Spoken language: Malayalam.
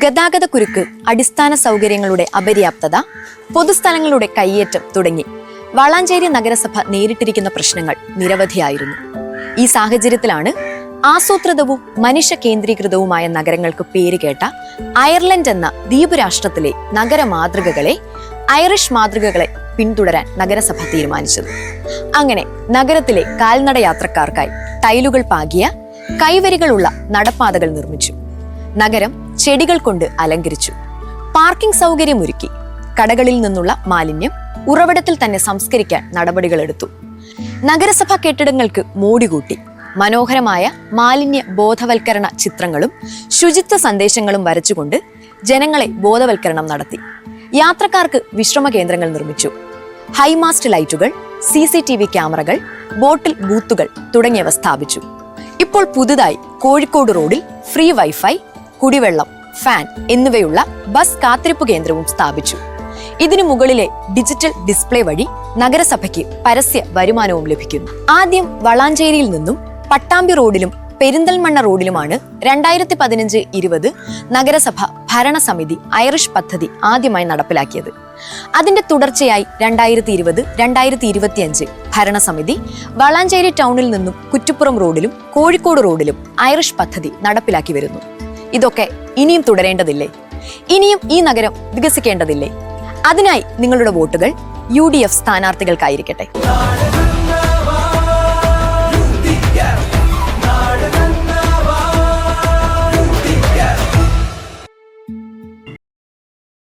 ഗതാഗത കുരുക്ക്, അടിസ്ഥാന സൗകര്യങ്ങളുടെ അപര്യാപ്തത, പൊതുസ്ഥലങ്ങളുടെ കയ്യേറ്റം തുടങ്ങി വളാഞ്ചേരി നഗരസഭ നേരിട്ടിരിക്കുന്ന പ്രശ്നങ്ങൾ നിരവധിയായിരുന്നു. ഈ സാഹചര്യത്തിലാണ് ആസൂത്രിതവും മനുഷ്യ കേന്ദ്രീകൃതവുമായ നഗരങ്ങൾക്ക് പേരുകേട്ട അയർലൻഡ് എന്ന ദ്വീപ് രാഷ്ട്രത്തിലെ നഗര മാതൃകകളെ, ഐറിഷ് മാതൃകകളെ പിന്തുടരാൻ നഗരസഭ തീരുമാനിച്ചത്. അങ്ങനെ നഗരത്തിലെ കാൽനട യാത്രക്കാർക്കായി ടൈലുകൾ പാകിയ കൈവരികളുള്ള നടപ്പാതകൾ നിർമ്മിച്ചു. നഗരം ചെടികൾ കൊണ്ട് അലങ്കരിച്ചു. പാർക്കിംഗ് സൗകര്യമൊരുക്കി. കടകളിൽ നിന്നുള്ള മാലിന്യം ഉറവിടത്തിൽ തന്നെ സംസ്കരിക്കാൻ നടപടികളെടുത്തു. നഗരസഭാ കെട്ടിടങ്ങൾക്ക് മോടി കൂട്ടി. മനോഹരമായ മാലിന്യ ബോധവൽക്കരണ ചിത്രങ്ങളും ശുചിത്വ സന്ദേശങ്ങളും വരച്ചുകൊണ്ട് ജനങ്ങളെ ബോധവൽക്കരണം നടത്തി. യാത്രക്കാർക്ക് വിശ്രമ കേന്ദ്രങ്ങൾ നിർമ്മിച്ചു. ഹൈമാസ്റ്റ് ലൈറ്റുകൾ, CCTV ക്യാമറകൾ, ബോട്ടിൽ ബൂത്തുകൾ തുടങ്ങിയവ സ്ഥാപിച്ചു. ഇപ്പോൾ പുതുതായി കോഴിക്കോട് റോഡിൽ ഫ്രീ വൈഫൈ, കുടിവെള്ളം, ഫാൻ എന്നിവയുള്ള ബസ് കാത്തിരിപ്പ് കേന്ദ്രവും സ്ഥാപിച്ചു. ഇതിനു മുകളിലെ ഡിജിറ്റൽ ഡിസ്പ്ലേ വഴി നഗരസഭയ്ക്ക് പരസ്യ വരുമാനവും ലഭിക്കുന്നു. ആദ്യം വളാഞ്ചേരിയിൽ നിന്നും പട്ടാമ്പി റോഡിലും പെരിന്തൽമണ്ണ റോഡിലുമാണ് 2015-20 നഗരസഭ ഭരണസമിതി ഐറിഷ് പദ്ധതി ആദ്യമായി നടപ്പിലാക്കിയത്. അതിന്റെ തുടർച്ചയായി 2020-2025 ഭരണസമിതി വളാഞ്ചേരി ടൗണിൽ നിന്നും കുറ്റിപ്പുറം റോഡിലും കോഴിക്കോട് റോഡിലും ഐറിഷ് പദ്ധതി നടപ്പിലാക്കി വരുന്നു. ഇതൊക്കെ ഇനിയും തുടരേണ്ടതില്ലേ? ഇനിയും ഈ നഗരം വികസിക്കേണ്ടതില്ലേ? അതിനായി നിങ്ങളുടെ വോട്ടുകൾ UDF സ്ഥാനാർത്ഥികൾക്കായിരിക്കട്ടെ.